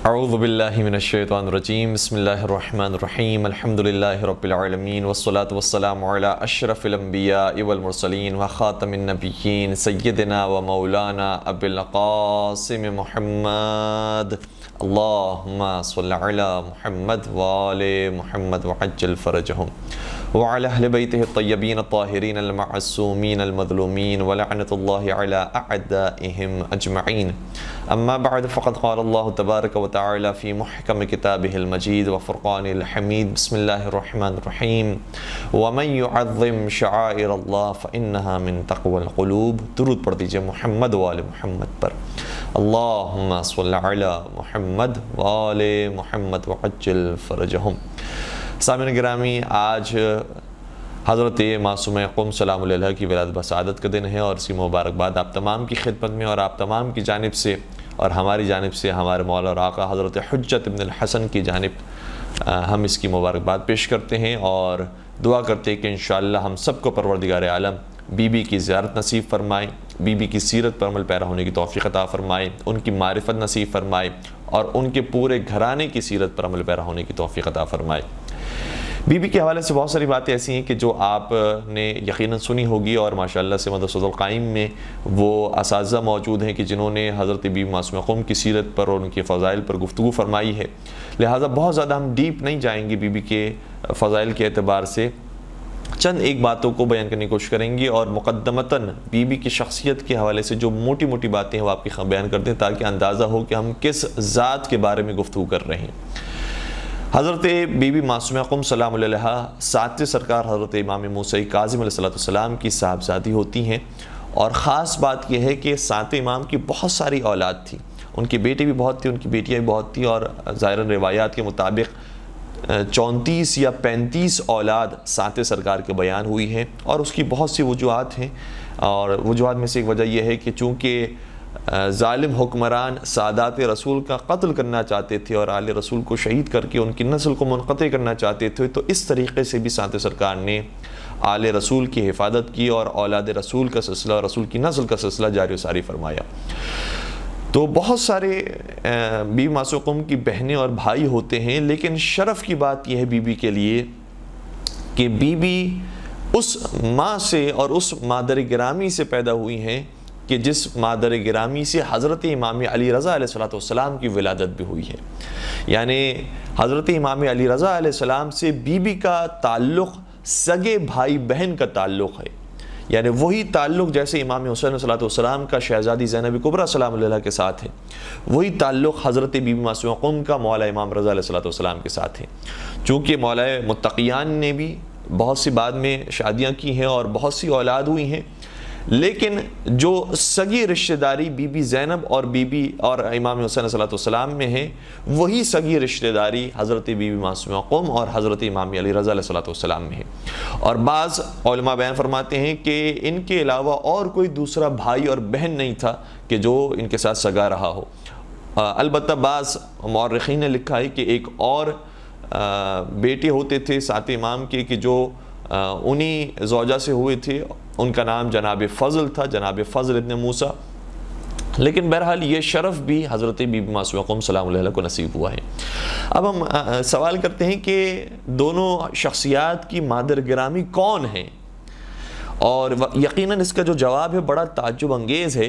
اعوذ باللہ من الشیطان الرجیم بسم اللہ الرحمن الرحیم الحمدللہ رب العالمین والصلاة والسلام علی اشرف الانبیاء والمرسلین وخاتم النبیین سیدنا و مولانا ابی القاسم محمد اللہم صل علی محمد وآل محمد وعجل فرجہم وعلى أهل بيته الطيبين الطاهرين المعصومين المظلومين ولعنة الله على أعدائهم أجمعين. أما بعد فقد قال الله تبارك وتعالى في محكم كتابه المجيد وفرقانه الحميد بسم الله الرحمن الرحيم ومن يعظم شعائر الله فإنها من تقوى القلوب. درود پڑھ دیجئے محمد و آل محمد پر. اللهم صل على محمد و آل محمد وعجل فرجهم. سامعین گرامی، آج حضرت معصومہ قم سلام علیہ کی ولادت بسعادت کا دن ہے، اور اس کی مبارکباد آپ تمام کی خدمت میں اور آپ تمام کی جانب سے اور ہماری جانب سے ہمارے مولا اور آقا حضرت حجت ابن الحسن کی جانب ہم اس کی مبارکباد پیش کرتے ہیں اور دعا کرتے ہیں کہ انشاءاللہ ہم سب کو پروردگار عالم بی بی کی زیارت نصیب فرمائے، بی بی کی سیرت پر عمل پیرا ہونے کی توفیق عطا فرمائے، ان کی معرفت نصیب فرمائے اور ان کے پورے گھرانے کی سیرت پر عمل پیرا ہونے کی توفیق عطا فرمائے۔ بی بی کے حوالے سے بہت ساری باتیں ایسی ہیں کہ جو آپ نے یقیناً سنی ہوگی، اور ماشاءاللہ سے مدرسۃ القائم میں وہ اساتذہ موجود ہیں کہ جنہوں نے حضرت بی بی معصومہ قم کی سیرت پر اور ان کے فضائل پر گفتگو فرمائی ہے، لہٰذا بہت زیادہ ہم ڈیپ نہیں جائیں گے بی بی کے فضائل کے اعتبار سے، چند ایک باتوں کو بیان کرنے کی کوشش کریں گے اور مقدمتاً بی بی کی شخصیت کے حوالے سے جو موٹی موٹی باتیں ہیں وہ آپ کی بیان کر دیں تاکہ اندازہ ہو کہ ہم کس ذات کے بارے میں گفتگو کر رہے ہیں۔ حضرت بی بی معصومہ قم سلام علیہ ساتویں سرکار حضرت امام موسیٰ کاظم علیہ السلام کی صاحبزادی ہوتی ہیں، اور خاص بات یہ ہے کہ ساتویں امام کی بہت ساری اولاد تھی، ان کی بیٹی بھی بہت تھی، ان کی بیٹیاں بھی بہت تھیں، اور ظاہراً روایات کے مطابق 34 یا 35 اولاد ساتویں سرکار کے بیان ہوئی ہیں، اور اس کی بہت سی وجوہات ہیں، اور وجوہات میں سے ایک وجہ یہ ہے کہ چونکہ ظالم حکمران سادات رسول کا قتل کرنا چاہتے تھے اور آل رسول کو شہید کر کے ان کی نسل کو منقطع کرنا چاہتے تھے، تو اس طریقے سے بھی ساتویں سرکار نے آل رسول کی حفاظت کی اور اولاد رسول کا سلسلہ اور رسول کی نسل کا سلسلہ جاری و ساری فرمایا۔ تو بہت سارے بی بی معصومہ قم کی بہنیں اور بھائی ہوتے ہیں، لیکن شرف کی بات یہ ہے بی بی کے لیے کہ بی بی اس ماں سے اور اس مادر گرامی سے پیدا ہوئی ہیں کہ جس مادر گرامی سے حضرت امام علی رضا علیہ السلام کی ولادت بھی ہوئی ہے، یعنی حضرت امام علی رضا علیہ السلام سے بی بی کا تعلق سگے بھائی بہن کا تعلق ہے، یعنی وہی تعلق جیسے امام حسین صلی اللہ علیہ وسلم کا شہزادی زینب کبریٰ سلام اللہ کے ساتھ ہے، وہی تعلق حضرت بی بی معصومہ قم کا مولا امام رضا علیہ السلام کے ساتھ ہے۔ چونکہ مولا متقیان نے بھی بہت سی بعد میں شادیاں کی ہیں اور بہت سی اولاد ہوئی ہیں، لیکن جو سگی رشتہ داری بی بی زینب اور بی بی اور امام حسین صلی اللہ علیہ وسلم میں ہے، وہی سگی رشتہ داری حضرت بی بی معصومہ قم اور حضرت امام علی رضا علیہ السلام میں ہے۔ اور بعض علماء بیان فرماتے ہیں کہ ان کے علاوہ اور کوئی دوسرا بھائی اور بہن نہیں تھا کہ جو ان کے ساتھ سگا رہا ہو۔ البتہ بعض مورخین نے لکھا ہے کہ ایک اور بیٹے ہوتے تھے ساتویں امام کے کہ جو انہی زوجہ سے ہوئے تھے، ان کا نام جناب فضل تھا، جناب فضل ابن موسیٰ، لیکن بہرحال یہ شرف بھی حضرت بی بی معصومہ قم سلام علیہ کو نصیب ہوا ہے۔ اب ہم سوال کرتے ہیں کہ دونوں شخصیات کی مادر گرامی کون ہیں، اور یقیناً اس کا جو جواب ہے بڑا تعجب انگیز ہے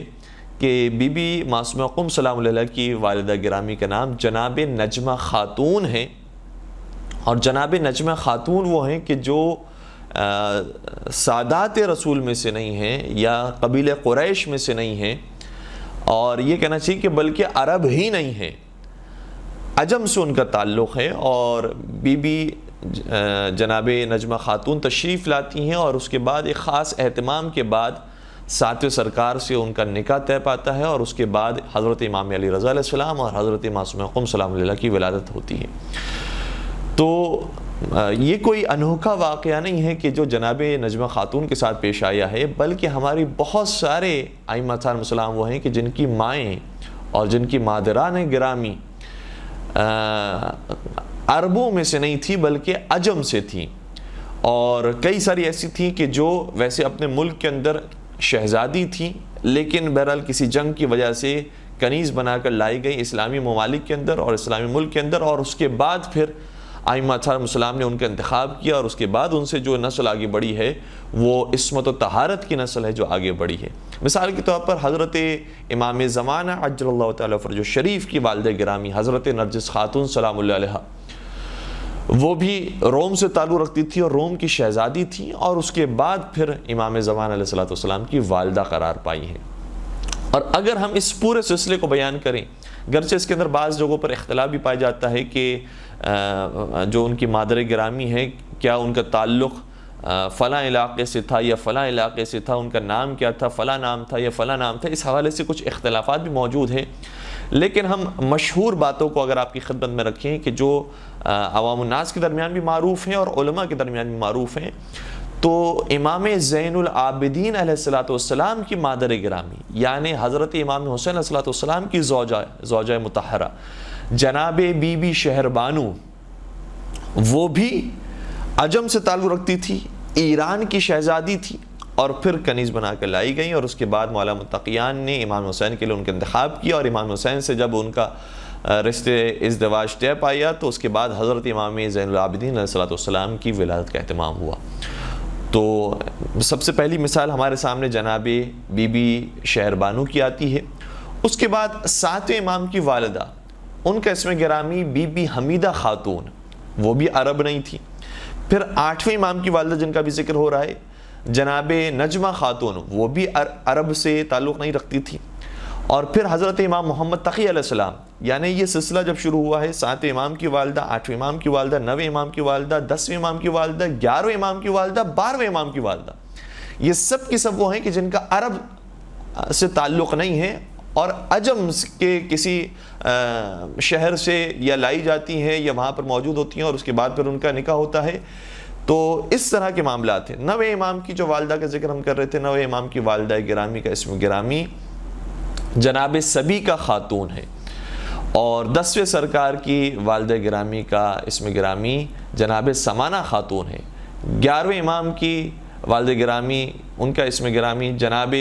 کہ بی بی معصومہ قم سلام علیہ کی والدہ گرامی کا نام جناب نجمہ خاتون ہے، اور جناب نجمہ خاتون وہ ہیں کہ جو سادات رسول میں سے نہیں ہیں یا قبیلہ قریش میں سے نہیں ہیں، اور یہ کہنا چاہیے کہ بلکہ عرب ہی نہیں ہیں، عجم سے ان کا تعلق ہے۔ اور بی بی جناب نجمہ خاتون تشریف لاتی ہیں، اور اس کے بعد ایک خاص اہتمام کے بعد ساتویں سرکار سے ان کا نکاح طے پاتا ہے، اور اس کے بعد حضرت امام علی رضا علیہ السلام اور حضرت معصومہ قم سلام علیہ کی ولادت ہوتی ہے۔ تو یہ کوئی انوکھا واقعہ نہیں ہے کہ جو جناب نجمہ خاتون کے ساتھ پیش آیا ہے، بلکہ ہماری بہت سارے ائمہ علیہم السلام وہ ہیں کہ جن کی مائیں اور جن کی مادران گرامی عربوں میں سے نہیں تھی بلکہ عجم سے تھیں، اور کئی ساری ایسی تھیں کہ جو ویسے اپنے ملک کے اندر شہزادی تھیں، لیکن بہرحال کسی جنگ کی وجہ سے کنیز بنا کر لائی گئی اسلامی ممالک کے اندر اور اسلامی ملک کے اندر، اور اس کے بعد پھر ائمہ اطہار السلام نے ان کا انتخاب کیا، اور اس کے بعد ان سے جو نسل آگے بڑھی ہے وہ عصمت و طہارت کی نسل ہے جو آگے بڑھی ہے۔ مثال کے طور پر حضرت امام زمانہ عجل اللہ تعالیٰ فرجہ شریف کی والدہ گرامی حضرت نرجس خاتون سلام اللہ علیہ، وہ بھی روم سے تعلق رکھتی تھی اور روم کی شہزادی تھی، اور اس کے بعد پھر امام زمانہ علیہ الصلوۃ والسلام کی والدہ قرار پائی ہیں۔ اور اگر ہم اس پورے سلسلے کو بیان کریں، گرچہ اس کے اندر بعض جگہوں پر اختلاف بھی پایا جاتا ہے کہ جو ان کی مادر گرامی ہے کیا ان کا تعلق فلاں علاقے سے تھا یا فلاں علاقے سے تھا، ان کا نام کیا تھا، فلاں نام تھا یا فلاں نام تھا، اس حوالے سے کچھ اختلافات بھی موجود ہیں۔ لیکن ہم مشہور باتوں کو اگر آپ کی خدمت میں رکھیں کہ جو عوام الناس کے درمیان بھی معروف ہیں اور علماء کے درمیان بھی معروف ہیں، تو امام زین العابدین علیہ الصلوۃ والسلام کی مادر گرامی یعنی حضرت امام حسین علیہ الصلوۃ والسلام کی زوجہ مطہرہ جناب بی بی شہربانو، وہ بھی عجم سے تعلق رکھتی تھی، ایران کی شہزادی تھی، اور پھر کنیز بنا کر لائی گئیں، اور اس کے بعد مولا متقیان نے امام حسین کے لیے ان کا انتخاب کیا، اور امام حسین سے جب ان کا رشتے ازدواج طے پایا تو اس کے بعد حضرت امام زین العابدین علیہ الصلوۃ والسلام کی ولادت کا اہتمام ہوا۔ تو سب سے پہلی مثال ہمارے سامنے جناب بی بی شہربانو کی آتی ہے۔ اس کے بعد ساتویں امام کی والدہ، ان کا اسم گرامی بی بی حمیدہ خاتون، وہ بھی عرب نہیں تھی۔ پھر آٹھویں امام کی والدہ جن کا بھی ذکر ہو رہا ہے جناب نجمہ خاتون، وہ بھی عرب سے تعلق نہیں رکھتی تھی۔ اور پھر حضرت امام محمد تقی علیہ السلام، یعنی یہ سلسلہ جب شروع ہوا ہے، ساتویں امام کی والدہ، آٹھویں امام کی والدہ، نویں امام کی والدہ، 10ویں امام کی والدہ، 11ویں امام کی والدہ، 12ویں امام کی والدہ، یہ سب کی سب وہ ہیں کہ جن کا عرب سے تعلق نہیں ہے اور عجم کے کسی شہر سے یا لائی جاتی ہیں یا وہاں پر موجود ہوتی ہیں، اور اس کے بعد پھر ان کا نکاح ہوتا ہے۔ تو اس طرح کے معاملات ہیں۔ نویں امام کی جو والدہ کا ذکر ہم کر رہے تھے، نویں امام کی والدہ گرامی کا اسم گرامی جناب سبیکہ خاتون ہے، اور 10ویں سرکار کی والدہ گرامی کا اسم گرامی جناب سمانہ خاتون ہے۔ 11ویں امام کی والدہ گرامی، ان کا اسم گرامی جناب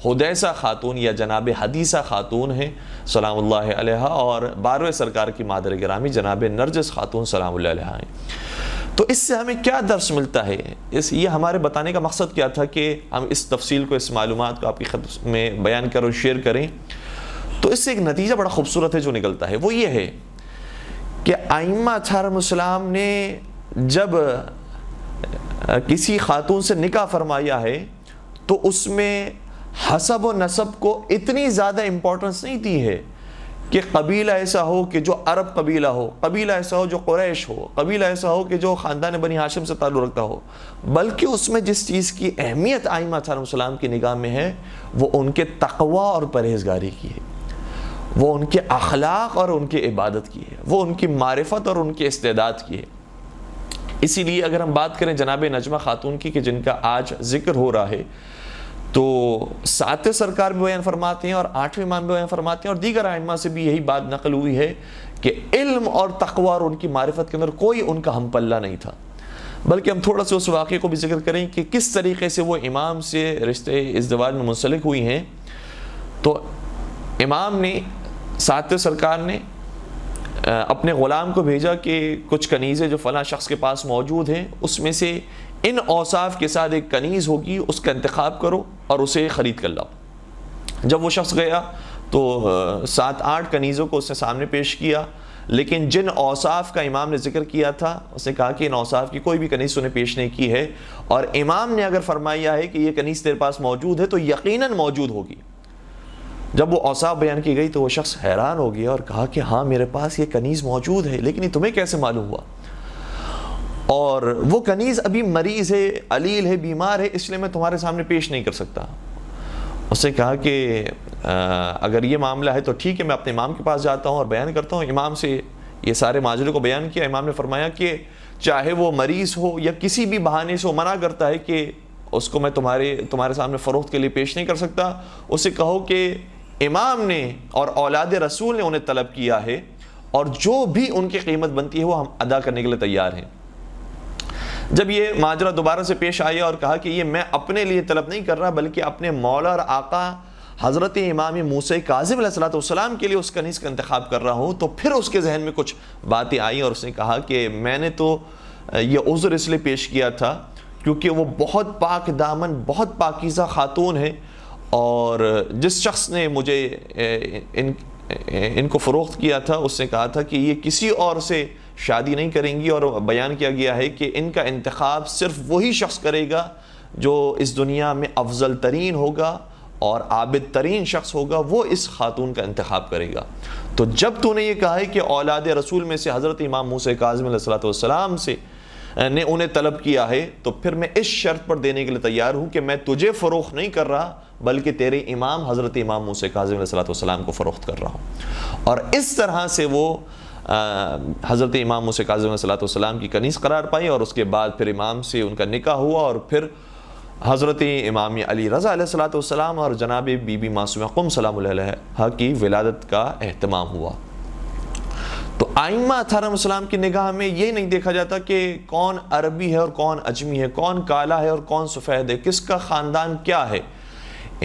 حدیثہ خاتون یا جناب حدیثہ خاتون ہے سلام اللہ علیہ، اور 12ویں سرکار کی مادر گرامی جناب نرجس خاتون سلام اللہ علیہ ہیں۔ تو اس سے ہمیں کیا درس ملتا ہے؟ یہ ہمارے بتانے کا مقصد کیا تھا کہ ہم اس تفصیل کو، اس معلومات کو آپ کی خدمت میں بیان کریں اور شیئر کریں۔ تو اس سے ایک نتیجہ بڑا خوبصورت ہے جو نکلتا ہے، وہ یہ ہے کہ ائمہ اطہار السلام نے جب کسی خاتون سے نکاح فرمایا ہے تو اس میں حسب و نسب کو اتنی زیادہ امپورٹنس نہیں دی ہے کہ قبیلہ ایسا ہو کہ جو عرب قبیلہ ہو، قبیلہ ایسا ہو جو قریش ہو، قبیلہ ایسا ہو کہ جو خاندان بنی ہاشم سے تعلق رکھتا ہو، بلکہ اس میں جس چیز کی اہمیت ائمہ اطہار السلام کی نگاہ میں ہے وہ ان کے تقوی اور پرہیزگاری کی ہے، وہ ان کے اخلاق اور ان کی عبادت کی ہے، وہ ان کی معرفت اور ان کے استعداد کی ہے۔ اسی لیے اگر ہم بات کریں جناب نجمہ خاتون کی کہ جن کا آج ذکر ہو رہا ہے، تو 7ویں سرکار بھی بیان فرماتے ہیں اور 8ویں امام بھی بیان فرماتے ہیں، اور دیگر ائمہ سے بھی یہی بات نقل ہوئی ہے کہ علم اور تقوی اور ان کی معرفت کے اندر کوئی ان کا ہم پلہ نہیں تھا۔ بلکہ ہم تھوڑا سا اس واقعے کو بھی ذکر کریں کہ کس طریقے سے وہ امام سے رشتے ازدواج میں منسلک ہوئی ہیں۔ تو امام نے، 7ویں سرکار نے اپنے غلام کو بھیجا کہ کچھ کنیزیں جو فلاں شخص کے پاس موجود ہیں، اس میں سے ان اوصاف کے ساتھ ایک کنیز ہوگی، اس کا انتخاب کرو اور اسے خرید کر لاؤ۔ جب وہ شخص گیا تو 7-8 کنیزوں کو اس نے سامنے پیش کیا، لیکن جن اوصاف کا امام نے ذکر کیا تھا اس نے کہا کہ ان اوصاف کی کوئی بھی کنیز انہیں پیش نہیں کی ہے، اور امام نے اگر فرمایا ہے کہ یہ کنیز تیرے پاس موجود ہے تو یقیناً موجود ہوگی۔ جب وہ اوصاف بیان کی گئی تو وہ شخص حیران ہو گیا اور کہا کہ ہاں میرے پاس یہ کنیز موجود ہے، لیکن یہ تمہیں کیسے معلوم ہوا؟ اور وہ کنیز ابھی مریض ہے، علیل ہے، بیمار ہے، اس لیے میں تمہارے سامنے پیش نہیں کر سکتا۔ اس نے کہا کہ اگر یہ معاملہ ہے تو ٹھیک ہے، میں اپنے امام کے پاس جاتا ہوں اور بیان کرتا ہوں۔ امام سے یہ سارے ماجرے کو بیان کیا۔ امام نے فرمایا کہ چاہے وہ مریض ہو یا کسی بھی بہانے سے وہ منع کرتا ہے کہ اس کو میں تمہارے سامنے فروخت کے لیے پیش نہیں کر سکتا، اسے کہو کہ امام نے اور اولاد رسول نے انہیں طلب کیا ہے، اور جو بھی ان کی قیمت بنتی ہے وہ ہم ادا کرنے کے لیے تیار ہیں۔ جب یہ ماجرا دوبارہ سے پیش آیا اور کہا کہ یہ میں اپنے لیے طلب نہیں کر رہا بلکہ اپنے مولا اور آقا حضرت امام موسیٰ کاظم علیہ السلام کے لیے اس کنیز کا انتخاب کر رہا ہوں، تو پھر اس کے ذہن میں کچھ باتیں آئیں اور اس نے کہا کہ میں نے تو یہ عذر اس لیے پیش کیا تھا کیونکہ وہ بہت پاک دامن، بہت پاکیزہ خاتون ہے، اور جس شخص نے مجھے ان کو فروخت کیا تھا اس نے کہا تھا کہ یہ کسی اور سے شادی نہیں کریں گی، اور بیان کیا گیا ہے کہ ان کا انتخاب صرف وہی شخص کرے گا جو اس دنیا میں افضل ترین ہوگا اور عابد ترین شخص ہوگا، وہ اس خاتون کا انتخاب کرے گا۔ تو جب تو نے یہ کہا ہے کہ اولاد رسول میں سے حضرت امام موسیٰ کاظم علیہ السلام سے نے انہیں طلب کیا ہے، تو پھر میں اس شرط پر دینے کے لیے تیار ہوں کہ میں تجھے فروخت نہیں کر رہا بلکہ تیرے امام حضرت امام موسیٰ کاظم علیہ السلام کو فروخت کر رہا ہوں۔ اور اس طرح سے وہ حضرت امام موسیٰ کاظم علیہ السلام کی کنیز قرار پائی، اور اس کے بعد پھر امام سے ان کا نکاح ہوا، اور پھر حضرت امام علی رضا علیہ السلام اور جناب بی بی معصومہ قم سلام اللہ علیہا کی ولادت کا اہتمام ہوا۔ تو ائمہ اطہار السلام کی نگاہ میں یہ نہیں دیکھا جاتا کہ کون عربی ہے اور کون اجمی ہے، کون کالا ہے اور کون سفید ہے، کس کا خاندان کیا ہے۔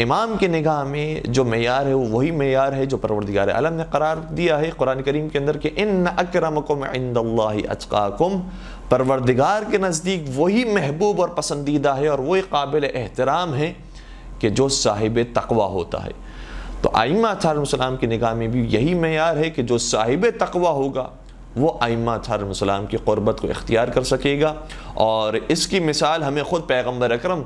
امام کی نگاہ میں جو معیار ہے وہ وہی معیار ہے جو پروردگار عالم نے قرار دیا ہے قرآن کریم کے اندر کہ ان اکرمکم عند اللہ اتقاکم، پروردگار کے نزدیک وہی محبوب اور پسندیدہ ہے اور وہی قابل احترام ہے کہ جو صاحب تقوی ہوتا ہے۔ تو ائمہ اطہار السلام کی نگاہ میں بھی یہی معیار ہے کہ جو صاحب تقوی ہوگا وہ ائمہ اطہار السلام کی قربت کو اختیار کر سکے گا۔ اور اس کی مثال ہمیں خود پیغمبر اکرم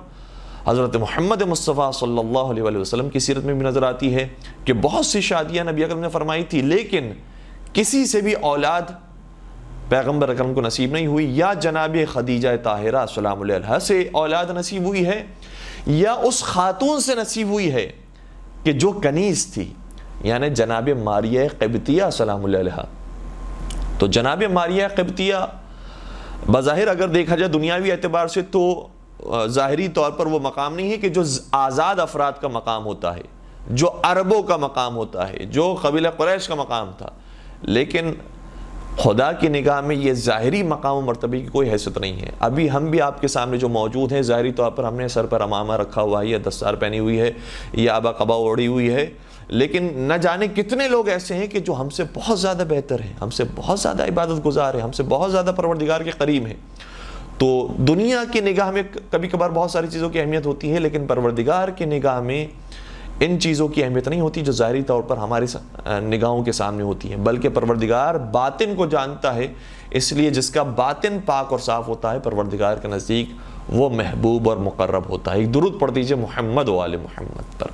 حضرت محمد مصطفیٰ صلی اللہ علیہ وسلم کی سیرت میں بھی نظر آتی ہے کہ بہت سی شادیاں نبی اکرم نے فرمائی تھی، لیکن کسی سے بھی اولاد پیغمبر اکرم کو نصیب نہیں ہوئی۔ یا جناب خدیجہ طاہرہ سلام اللہ علیہا سے اولاد نصیب ہوئی ہے، یا اس خاتون سے نصیب ہوئی ہے کہ جو کنیز تھی، یعنی جناب ماریہ قبطیہ سلام اللہ علیہا۔ تو جناب ماریہ قبطیہ بظاہر اگر دیکھا جائے دنیاوی اعتبار سے تو ظاہری طور پر وہ مقام نہیں ہے کہ جو آزاد افراد کا مقام ہوتا ہے، جو عربوں کا مقام ہوتا ہے، جو قبیلہ قریش کا مقام تھا، لیکن خدا کی نگاہ میں یہ ظاہری مقام و مرتبے کی کوئی حیثیت نہیں ہے۔ ابھی ہم بھی آپ کے سامنے جو موجود ہیں، ظاہری طور پر ہم نے سر پر امامہ رکھا ہوا ہے یا دستار پہنی ہوئی ہے یا ابا قبا اوڑھی ہوئی ہے، لیکن نہ جانے کتنے لوگ ایسے ہیں کہ جو ہم سے بہت زیادہ بہتر ہیں، ہم سے بہت زیادہ عبادت گزار ہیں، ہم سے بہت زیادہ پروردگار کے قریب ہیں۔ تو دنیا کی نگاہ میں کبھی کبھار بہت ساری چیزوں کی اہمیت ہوتی ہے، لیکن پروردگار کی نگاہ میں ان چیزوں کی اہمیت نہیں ہوتی جو ظاہری طور پر ہماری نگاہوں کے سامنے ہوتی ہیں، بلکہ پروردگار باطن کو جانتا ہے، اس لیے جس کا باطن پاک اور صاف ہوتا ہے پروردگار کے نزدیک وہ محبوب اور مقرب ہوتا ہے۔ ایک درود پڑھ دیجئے محمد و آل محمد پر۔